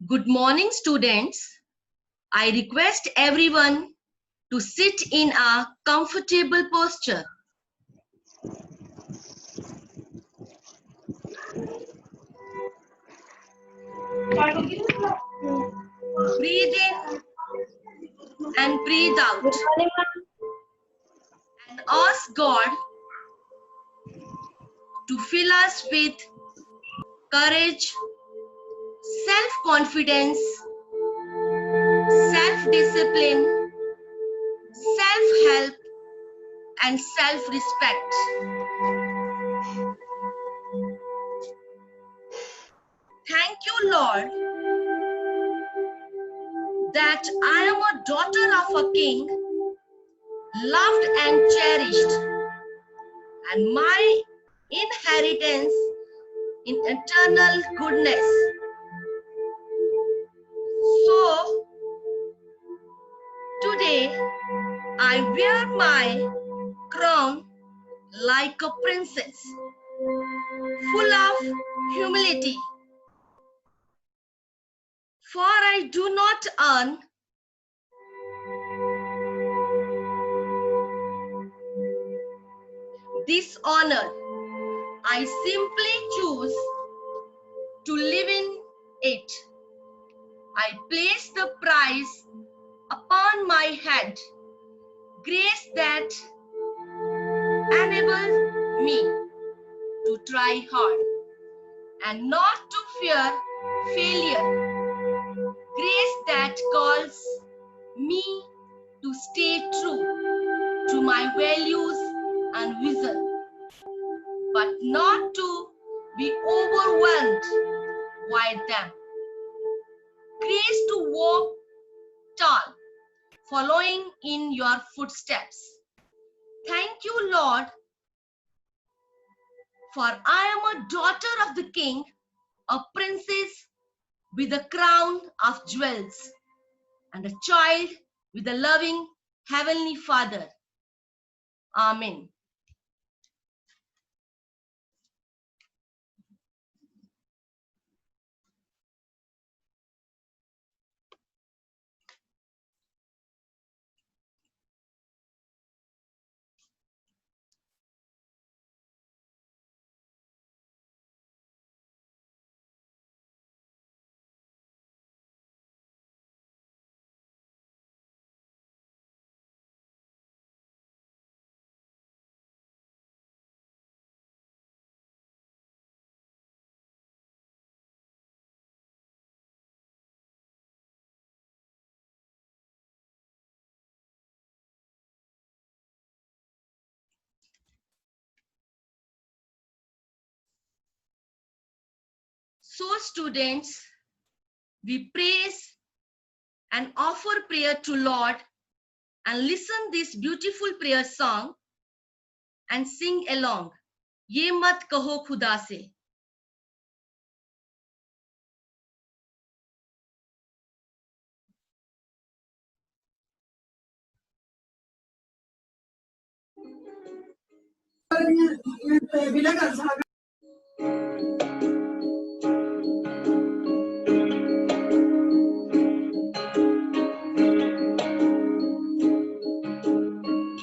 Good morning, students. I request everyone to sit in a comfortable posture. Breathe in and breathe out. And ask God to fill us with courage, self-confidence, self-discipline, self-help, and self-respect. Thank you, Lord, that I am a daughter of a king, loved and cherished, and my inheritance in eternal goodness. So, today I wear my crown like a princess, full of humility. For I do not earn this honor. I simply choose to live in it. I place the prize upon my head, grace that enables me to try hard and not to fear failure, grace that calls me to stay true to my values and vision, but not to be overwhelmed by them. Grace to walk tall, following in your footsteps. Thank you, Lord, for I am a daughter of the King, a princess with a crown of jewels, and a child with a loving Heavenly Father. Amen. So, students, we praise and offer prayer to Lord and listen this beautiful prayer song and sing along. ये मत कहो खुदा से.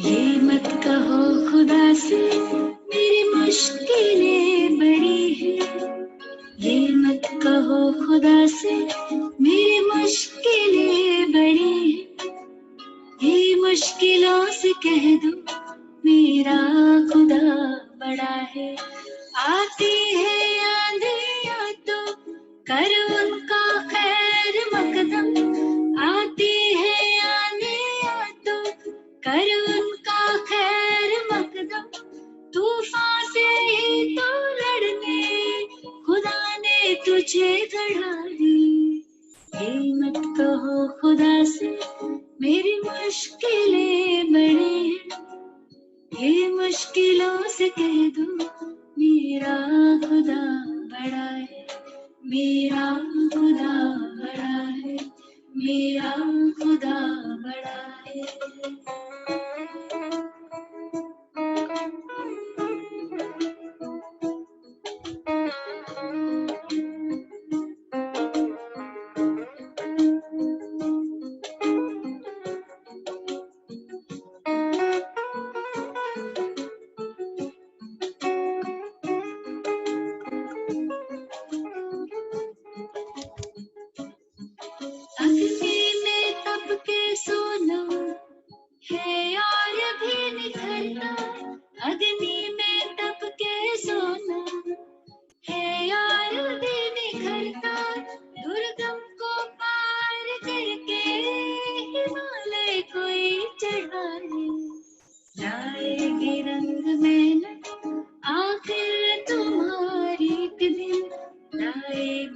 ये मत कहो खुदा से मेरी मुश्किलें बड़ी हैं, ये मत कहो खुदा से मेरी मुश्किलें बड़ी हैं, ये मुश्किलों से कह दो मेरा खुदा बड़ा है। आती है आंधियाँ तो कर उनका खैर मकदम, आती है आंधियाँ तो कर उनका खैर मकदम, तूफान से ही तो लड़ने खुदा ने तुझे गढ़ा दी। ये मत कहो खुदा से मेरी मुश्किलें बड़ी हैं, ये मुश्किलों से कह दो मेरा खुदा बड़ा है, मेरा खुदा बड़ा है, मेरा खुदा बड़ा है।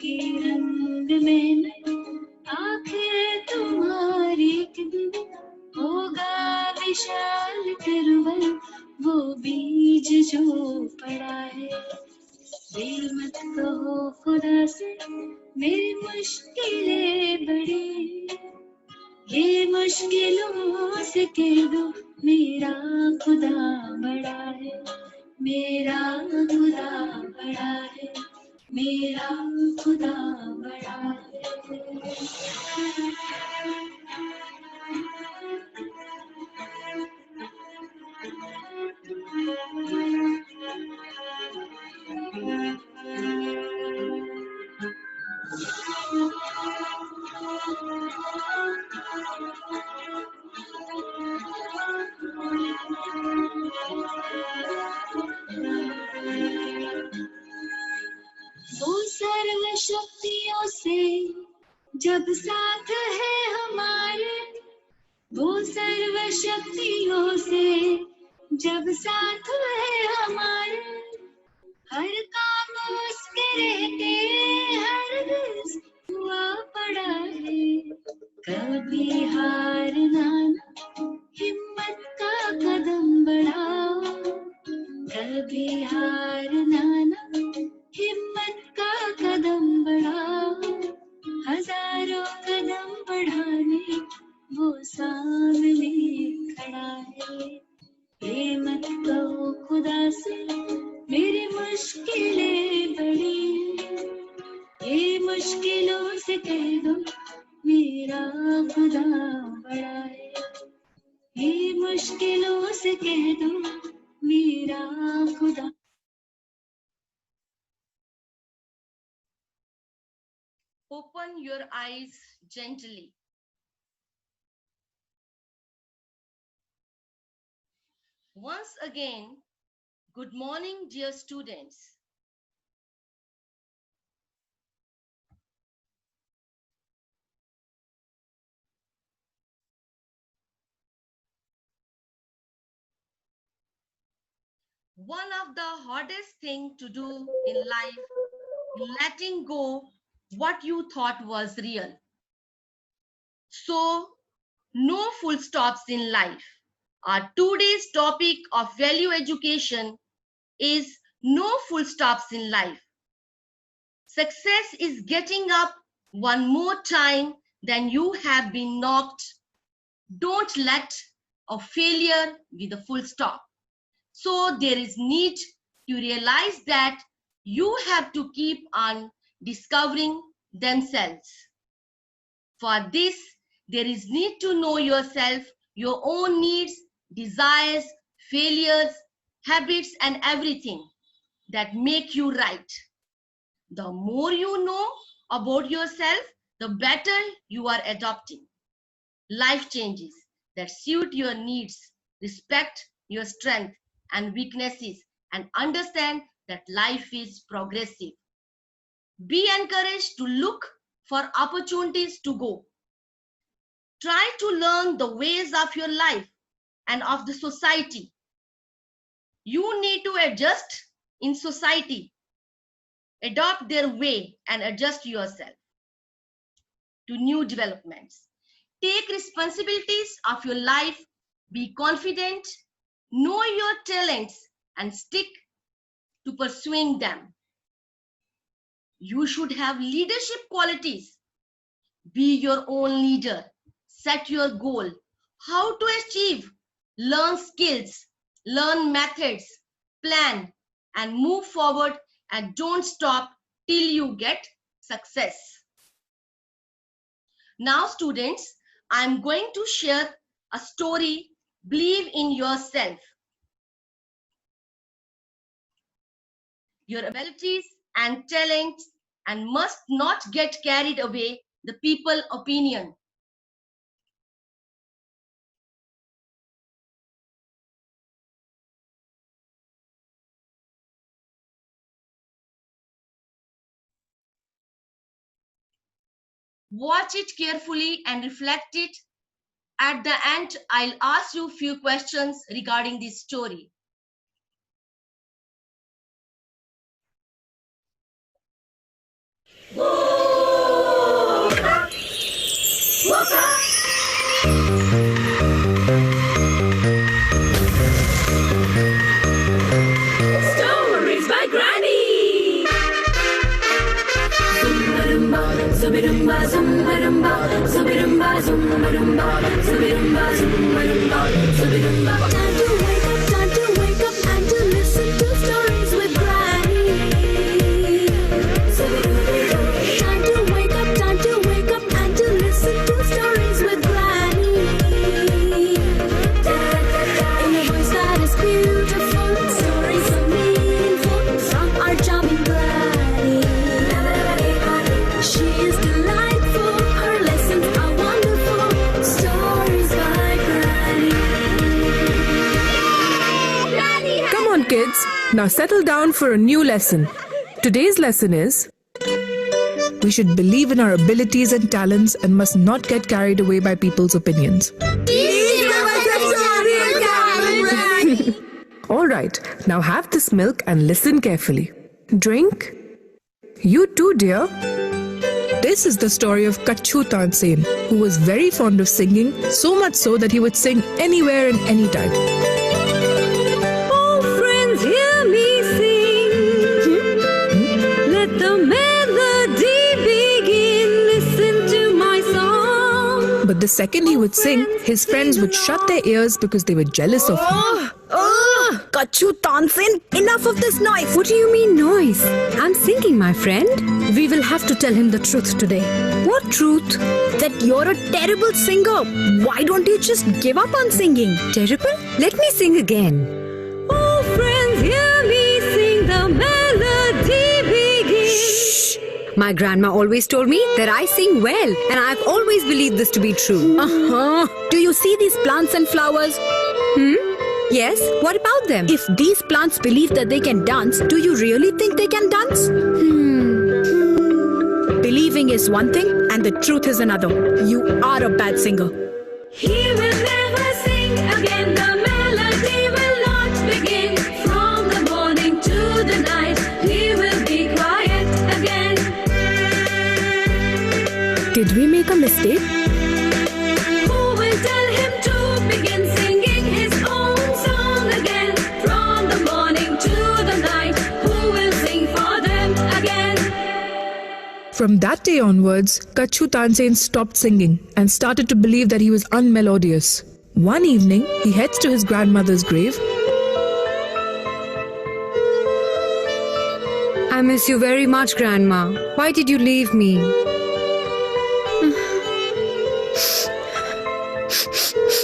के रंग में आखिर तुम्हारी एक दिन होगा विशाल तिरुवन, वो बीज जो पड़ा है। देर मत कहो खुदा से मेरी मुश्किलें बड़ी, ये मुश्किलों से कह दो मेरा खुदा बड़ा है, मेरा खुदा बड़ा है, मेरा खुदा बड़ा है। वो सर्व शक्तियों से जब साथ है हमारे, वो सर्व शक्तियों से जब साथ है हमारे, हर काम उसके रहते हरगिज़ हुआ पड़ा है। कभी हारना ना, हिम्मत का कदम बढ़ाओ, कभी हारना ना, हिम्मत का कदम बढ़ाओ, हजारों कदम बढ़ाने वो सामने खड़ा है। ये मत कहो खुदा से मेरी मुश्किलें बड़ी, ये मुश्किलों से कह दो मेरा खुदा बड़ा है, ये मुश्किलों से कह दो मेरा खुदा। Open your eyes gently. Once again, good morning, dear students. One of the hardest things to do in life is letting go what you thought was real. So, no full stops in life. Our today's topic of value education is no full stops in life. Success is getting up one more time than you have been knocked. Don't let a failure be the full stop. So there is need to realize that you have to keep on discovering themselves. For this, there is need to know yourself, your own needs, desires, failures, habits, and everything that make you right. The more you know about yourself, the better you are adopting life changes that suit your needs, respect your strength and weaknesses, and understand that life is progressive. Be encouraged to look for opportunities to go. Try to learn the ways of your life and of the society. You need to adjust in society, adopt their way, and adjust yourself to new developments. Take responsibilities of your life, be confident, know your talents, and stick to pursuing them. You should have leadership qualities. Be your own leader. Set your goal. How to achieve. Learn skills. Learn methods. Plan and move forward, and don't stop till you get success. Now, students, I'm going to share a story. Believe in yourself, your abilities and talents, and must not get carried away the people opinion. Watch it carefully and reflect it. At the end, I'll ask you a few questions regarding this story. Whoa! Zubirumba, zumbarumba, zubirumba, zumbarumba, zubirumba, zumbarumba, zubirumba. Time to wake up and to listen to stories with Granny. Time to wake up and to listen to stories with Granny. In a voice that is beautiful, stories so meaningful from our charming Granny. She is delightful, her lessons are wonderful. Stories by Granny. Come on, kids. Now settle down for a new lesson. Today's lesson is we should believe in our abilities and talents and must not get carried away by people's opinions. All right, now have this milk and listen carefully. Drink. You too, dear. This is the story of Kachhu Tansen, who was very fond of singing, so much so that he would sing anywhere and anytime. Oh, friends, hear me sing. Let the melody begin. Listen to my song. But the second he would sing, his friends would shut their ears because they were jealous of him. Kachhu Tansen, enough of this noise. What do you mean noise? I'm singing, my friend. We will have to tell him the truth today. What truth? That you're a terrible singer. Why don't you just give up on singing? Terrible? Let me sing again. Oh, friends, hear me sing. The melody begins. Shh. My grandma always told me that I sing well, and I've always believed this to be true. Do you see these plants and flowers? Yes, what about them? If these plants believe that they can dance, do you really think they can dance? Believing is one thing and the truth is another. You are a bad singer. He will never sing again. The melody will not begin. From the morning to the night, he will be quiet again. Did we make a mistake? Who will tell him to begin singing his own song again? From the morning to the night, who will sing for them again? From that day onwards, Kachhu Tansen stopped singing and started to believe that he was unmelodious. One evening, he heads to his grandmother's grave. I miss you very much, Grandma. Why did you leave me?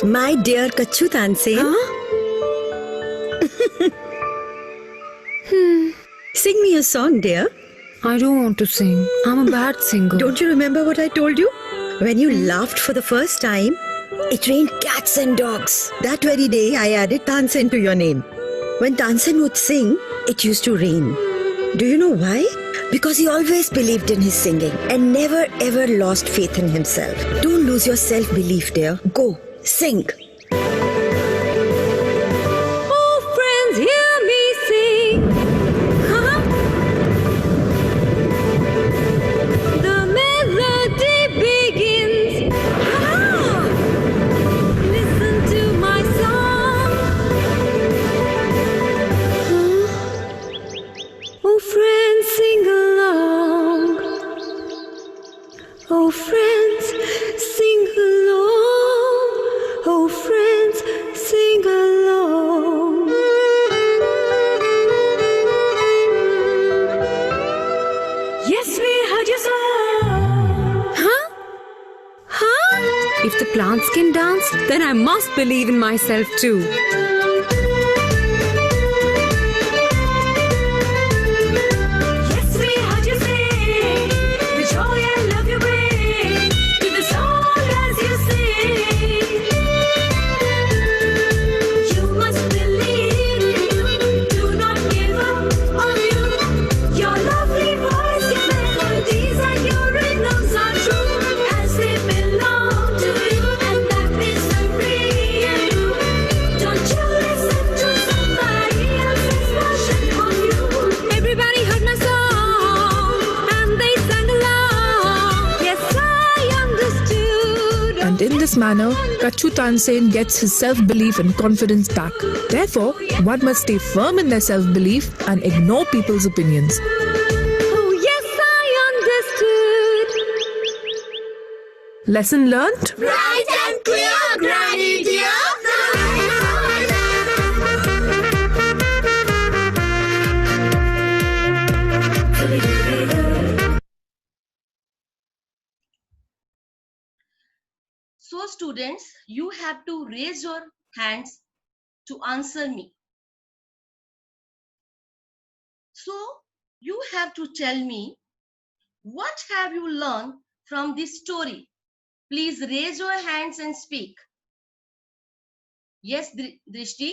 My dear Kachhu Tansen, sing me a song, dear. I don't want to sing. I'm a bad singer. Don't you remember what I told you? When you laughed for the first time, it rained cats and dogs. That very day, I added Tansen to your name. When Tansen would sing, it used to rain. Do you know why? Because he always believed in his singing and never ever lost faith in himself. Don't lose your self-belief, dear. Go, sing. Oh, friends, hear me sing. The melody begins. Listen to my song. Oh, friends, sing along. Oh, friends, sing along. Oh, friends, sing along. Yes, we heard your song. If the plants can dance, then I must believe in myself too. Yes, we heard you sing. The joy and love you bring to the song as you sing. You must believe. Do not give up on you. Your lovely voice, your melodies, and your rhythms are true as they belong to you, and that is the real. Don't you listen to somebody else's version of you. Everybody heard my song and they sang along. Yes, I understood. And in this manner, Kachhu Tansen gets his self-belief and confidence back. Therefore, one must stay firm in their self-belief and ignore people's opinions. Oh, yes, I understood. Lesson learned? Bright and clear, Granny dear. So students, you have to raise your hands to answer me. So you have to tell me, what have you learned from this story? Please raise your hands and speak. Yes, Drishti?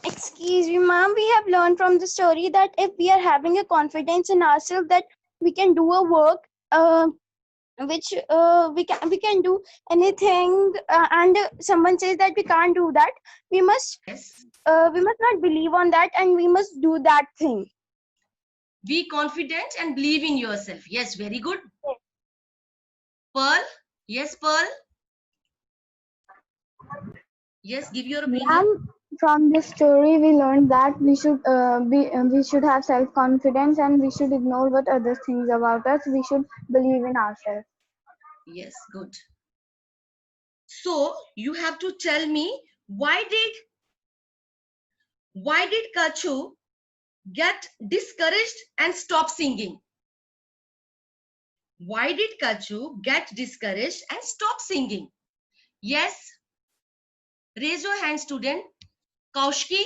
Excuse me, ma'am. We have learned from the story that if we are having a confidence in ourselves that we can do a work, which we can do anything, and someone says that we can't do that, we must Yes. not believe on that, and we must do that thing. Be confident and believe in yourself. Yes, very good. Pearl? Yes, Pearl? Yes, give your opinion. Ma'am, from this story, we learned that we should have self confidence, and we should ignore what others think about us. We should believe in ourselves. Yes, good. So you have to tell me, why did Kachu get discouraged and stop singing? Why did Kachu get discouraged and stop singing? Yes. Raise your hand, student. Kaushki?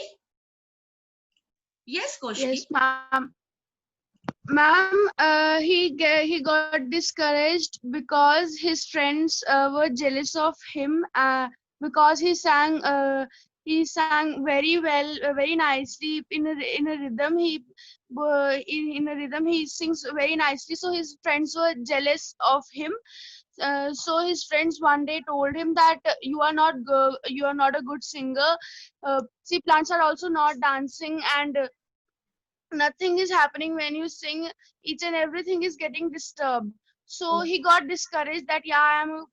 Yes, Kaushki. Yes, ma'am. Ma'am, he got discouraged because his friends were jealous of him because he sang very well, very nicely in a rhythm. In a rhythm he sings very nicely. So his friends were jealous of him. So his friends one day told him that you are not a good singer. See, plants are also not dancing, and nothing is happening when you sing. Each and everything is getting disturbed. So he got discouraged that I am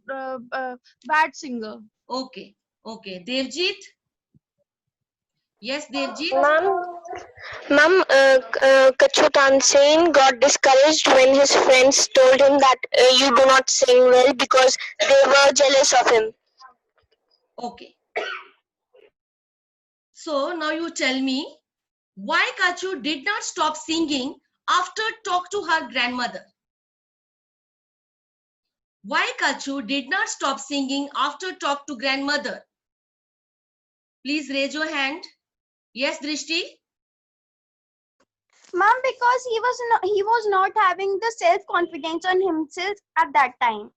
a bad singer. Okay. Okay. Devjit? Yes, Devjit? Ma'am, Kachu Tansen got discouraged when his friends told him that you do not sing well because they were jealous of him. Okay. So now you tell me, why Kachu did not stop singing after talk to her grandmother? Why Kachu did not stop singing after talk to grandmother? Please raise your hand. Yes, Drishti? Ma'am, because he was not having the self confidence on himself at that time.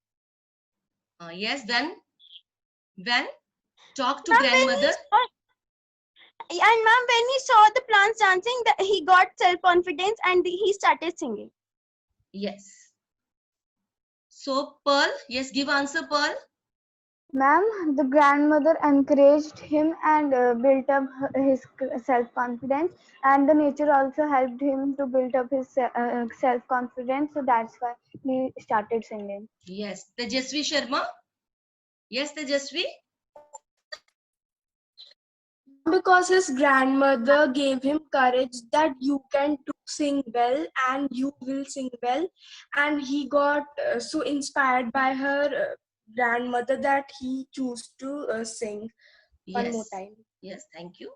Yes, then when talk to Ma'am, grandmother? And ma'am, when he saw the plants dancing, he got self confidence and he started singing. Yes. So Pearl, yes, give answer, Pearl. Ma'am, the grandmother encouraged him and built up his self confidence, and the nature also helped him to build up his self confidence. So that's why he started singing. Yes. Tejasvi Sharma? Yes, Tejasvi? Because his grandmother gave him courage that you can sing well and you will sing well, and he got so inspired by her grandmother that he chose to sing one more time. Yes, thank you.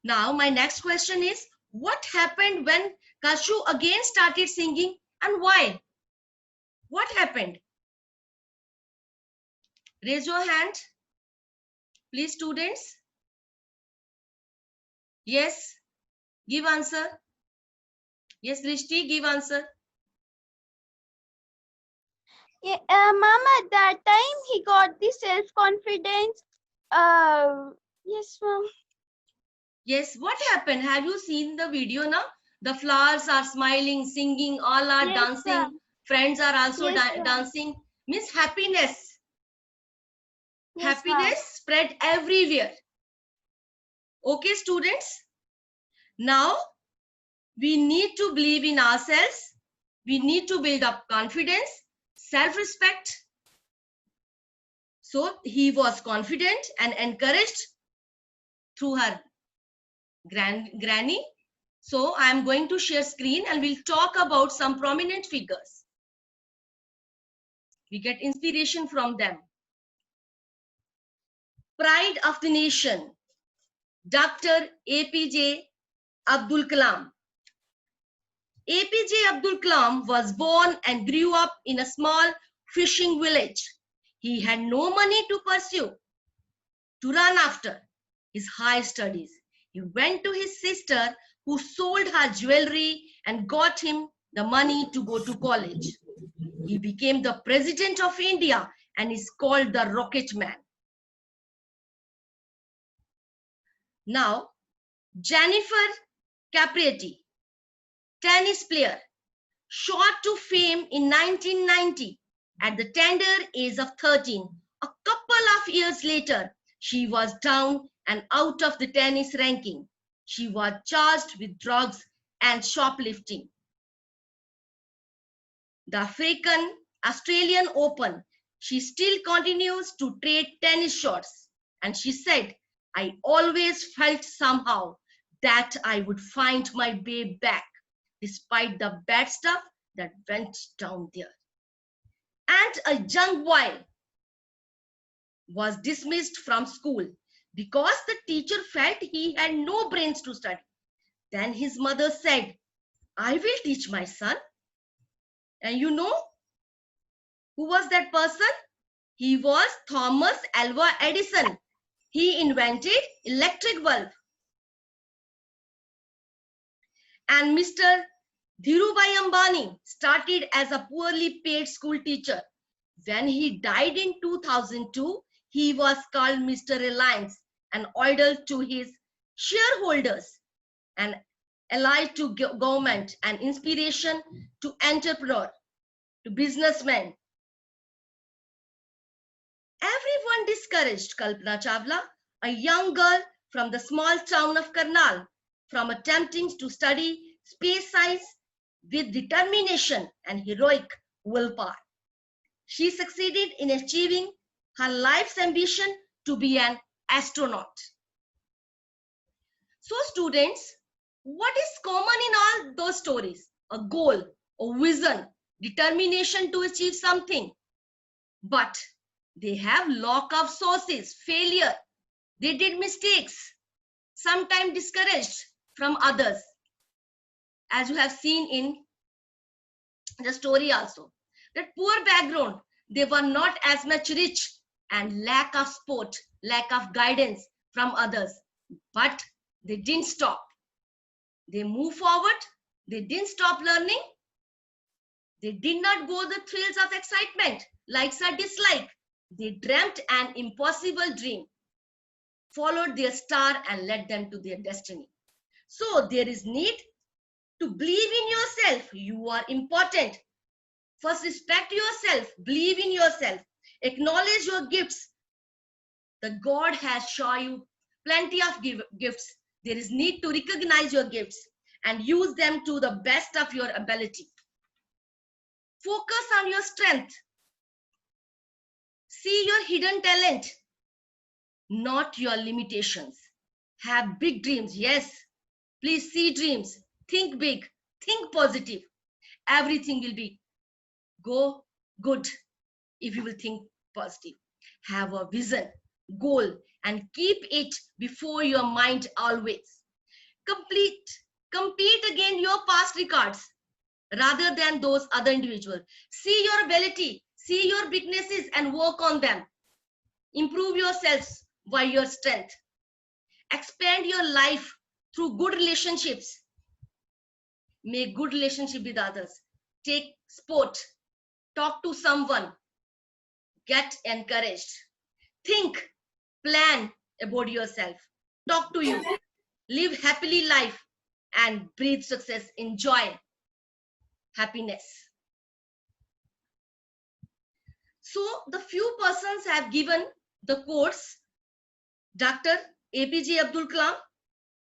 Now my next question is, what happened when Kachu again started singing and why? What happened? Raise your hand, please, students. Yes, give answer. Yes, Drishti, give answer. Yeah, ma'am, at that time he got the self confidence. Yes, ma'am. Yes, what happened? Have you seen the video now? The flowers are smiling, singing, all are Yes, dancing. ma'am. Friends are also Yes, ma'am. dancing. Means happiness. Yes, Happiness spread everywhere. Okay, students. Now we need to believe in ourselves. We need to build up confidence, self-respect. So he was confident and encouraged through her granny. So I am going to share screen and we'll talk about some prominent figures. We get inspiration from them. Pride of the nation, Dr. APJ Abdul Kalam. APJ Abdul Kalam was born and grew up in a small fishing village. He had no money to pursue, to run after his higher studies. He went to his sister, who sold her jewelry and got him the money to go to college. He became the president of India and is called the Rocket Man. Now, Jennifer Capriati, tennis player, shot to fame in 1990 at the tender age of 13. A couple of years later, she was down and out of the tennis ranking. She was charged with drugs and shoplifting. The Australian Open, she still continues to trade tennis shots. And she said, I always felt somehow that I would find my way back, despite the bad stuff that went down there. And a young boy was dismissed from school because the teacher felt he had no brains to study. Then his mother said, I will teach my son. And you know who was that person? He was Thomas Alva Edison. He invented electric bulb. And Mr. Dhirubhai Ambani started as a poorly paid school teacher. When he died in 2002, he was called Mr. Reliance, an idol to his shareholders, an ally to government, an inspiration to entrepreneur, to businessmen. Everyone discouraged Kalpana Chawla, a young girl from the small town of Karnal, from attempting to study space science with determination and heroic willpower. She succeeded in achieving her life's ambition to be an astronaut. So students, what is common in all those stories? A goal, a vision, determination to achieve something. But they have lack of sources, failure. They did mistakes, sometimes discouraged from others, as you have seen in the story also. That poor background, they were not as much rich, and lack of support, lack of guidance from others. But they didn't stop. They moved forward. They didn't stop learning. They did not go the thrills of excitement, likes or dislike. They dreamt an impossible dream, followed their star and led them to their destiny. So there is need to believe in yourself. You are important. First, respect yourself. Believe in yourself. Acknowledge your gifts. The God has shown you plenty of gifts. There is need to recognize your gifts and use them to the best of your ability. Focus on your strength. See your hidden talent, not your limitations. Have big dreams. Yes, please see dreams. Think big. Think positive. Everything will be go good if you will think positive. Have a vision, goal, and keep it before your mind always. Compete against your past records rather than those other individuals. See your ability, see your weaknesses and work on them. Improve yourselves by your strength. Expand your life through good relationships. Make good relationship with others. Take sport. Talk to someone. Get encouraged. Think, plan about yourself. Talk to you. Live happily life and breathe success. Enjoy happiness. So the few persons have given the quotes. Dr. APJ Abdul Kalam,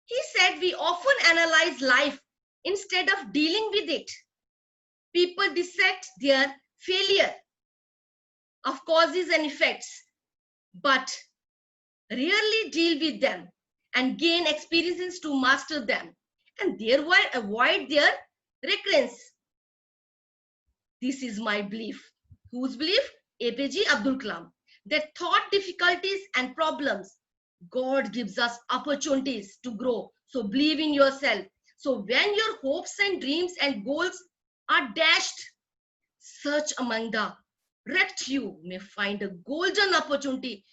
he said we often analyze life instead of dealing with it. People dissect their failure of causes and effects, but rarely deal with them and gain experiences to master them, and thereby avoid their recurrence. This is my belief. Whose belief? APJ Abdul Kalam. That thought difficulties and problems, God gives us opportunities to grow. So believe in yourself. So when your hopes and dreams and goals are dashed, search among the wrecked, you may find a golden opportunity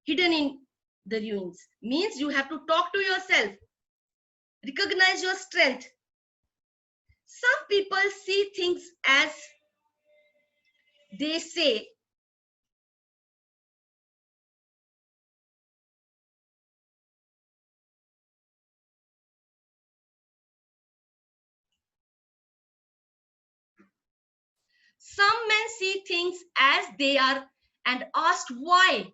hidden in the ruins. Means you have to talk to yourself. Recognize your strength. Some people see things as they say. Some men see things as they are and ask why.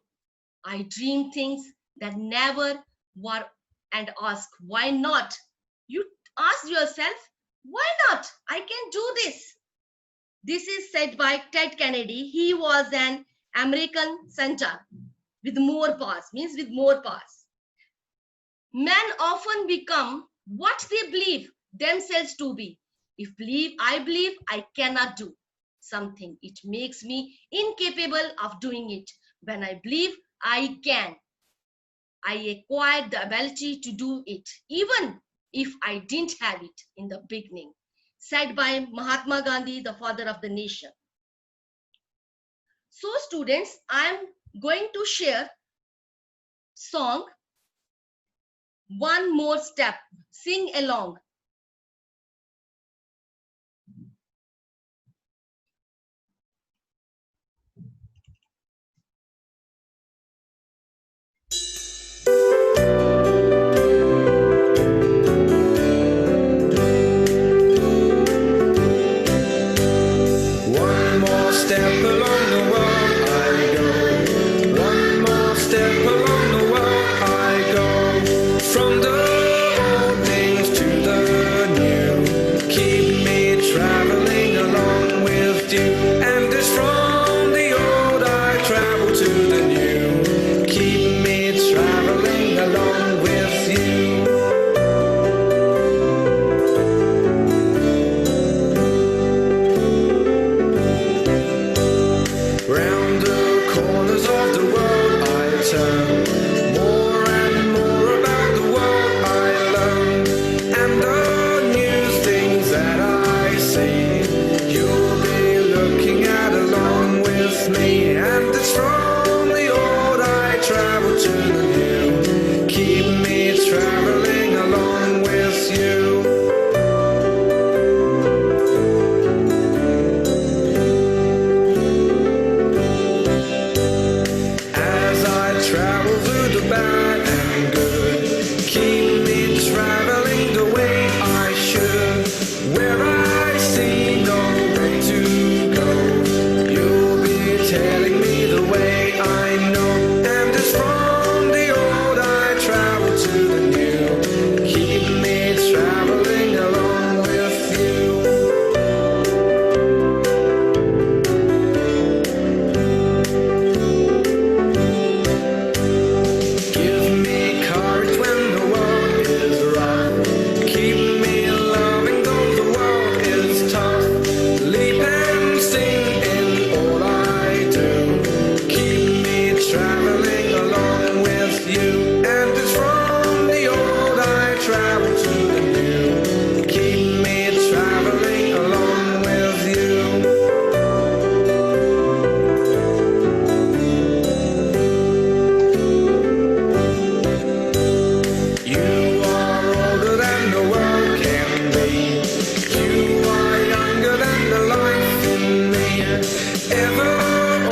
I dream things that never were and ask why not. You ask yourself, why not? I can do this. This is said by Ted Kennedy. He was an American senator with more powers, means with more powers. Men often become what they believe themselves to be. If I believe I cannot do something, it makes me incapable of doing it. When I believe I can, I acquired the ability to do it, even if I didn't have it in the beginning. Said by Mahatma Gandhi, the father of the nation. So students, I am going to share song One More Step. Sing along. One more step along the world I go. One more step along the world I go. From the old things to the new. Keep me traveling along with you. And it's from the old I travel to the new. Keep me traveling along with you. Round the corners of the world I turn. More and more about the world I learn. And the new things that I see, you'll be looking at along with me. And it's from the old I travel to the new. Keep me traveling along with you. As I travel through the bad and good, keep me traveling the way I should. Where I see no way to go, you'll be telling me the way I know. And it's from the old I travel to the new. Keep me traveling along with you. Give me courage when the world is rough. Keep me loving though the world is tough. Leap and sing in all I do. Keep me traveling along with you. And it's from the old I travel to the new. Keep me traveling along with you. You are older than the world can be. You are younger than the life in me. Ever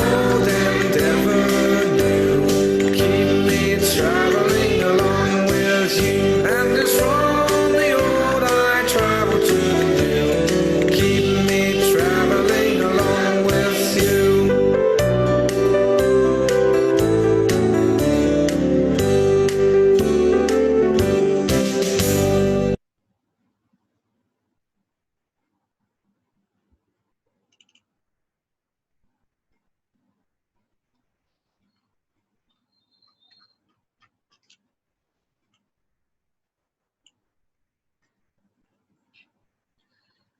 old and ever new. Keep me traveling along with you. And it's from the old I travel to the new. Keep me traveling along with you.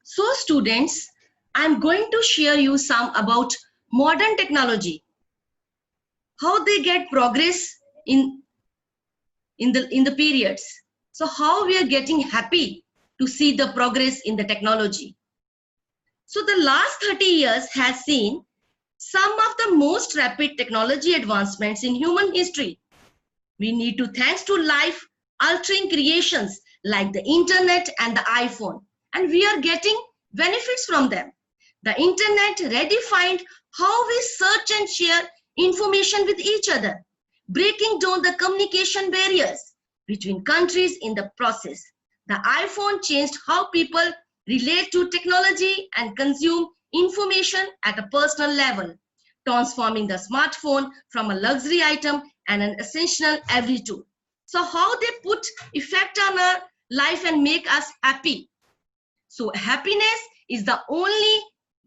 So students, I'm going to share you some about modern technology, how they get progress in the periods. So how we are getting happy to see the progress in the technology. So the last 30 years has seen some of the most rapid technology advancements in human history. We need to thanks to life altering creations like the internet and the iPhone, and we are getting benefits from them. The internet redefined how we search and share information with each other, breaking down the communication barriers between countries in the process. The iPhone changed how people relate to technology and consume information at a personal level, transforming the smartphone from a luxury item and an essential every tool. So how they put effect on our life and make us happy. So happiness is the only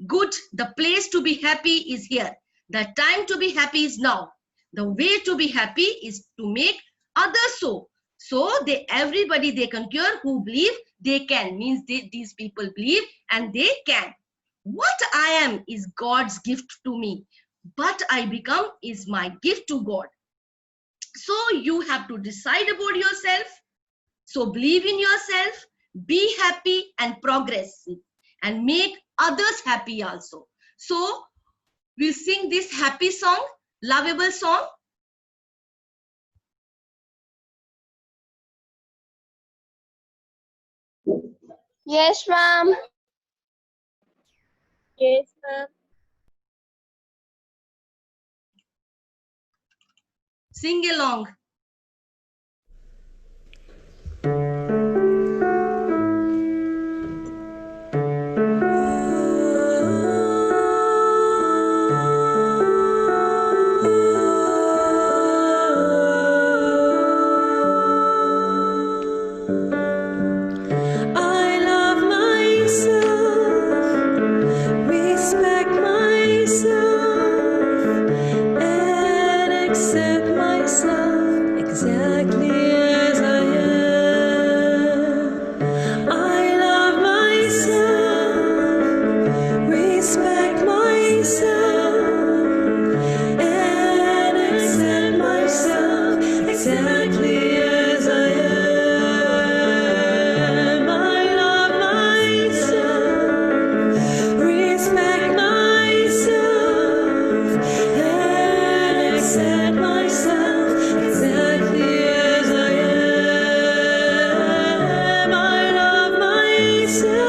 good, the place to be happy is here. The time to be happy is now. The way to be happy is to make others so. So everybody they can cure who believe they can, means these people believe and they can. What I am is God's gift to me. What I become is my gift to God. So you have to decide about yourself. So believe in yourself, be happy and progress and make others happy also. So we'll sing this happy song, lovable song. Yes, ma'am. Yes, ma'am. Sing along. I love myself, respect myself, and accept myself exactly as I am. I love myself, respect myself, and accept myself exactly as I am. I love myself, respect myself, and accept myself exactly as I am. I love myself,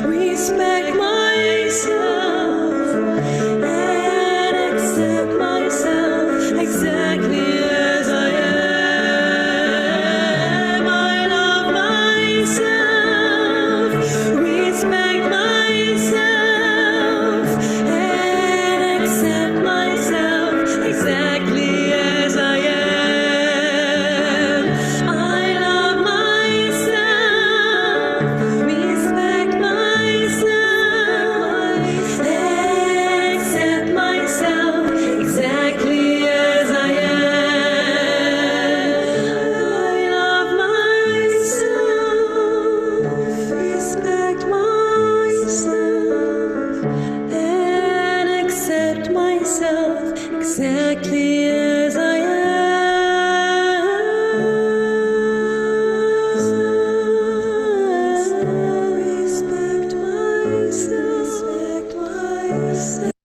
respect myself, and accept myself exactly as I am. I love myself, respect myself, and accept myself exactly as I am. I love myself, respect myself, and accept myself exactly as I am. I love myself, respect myself, and accept myself exactly as I am. Respect myself, respect myself.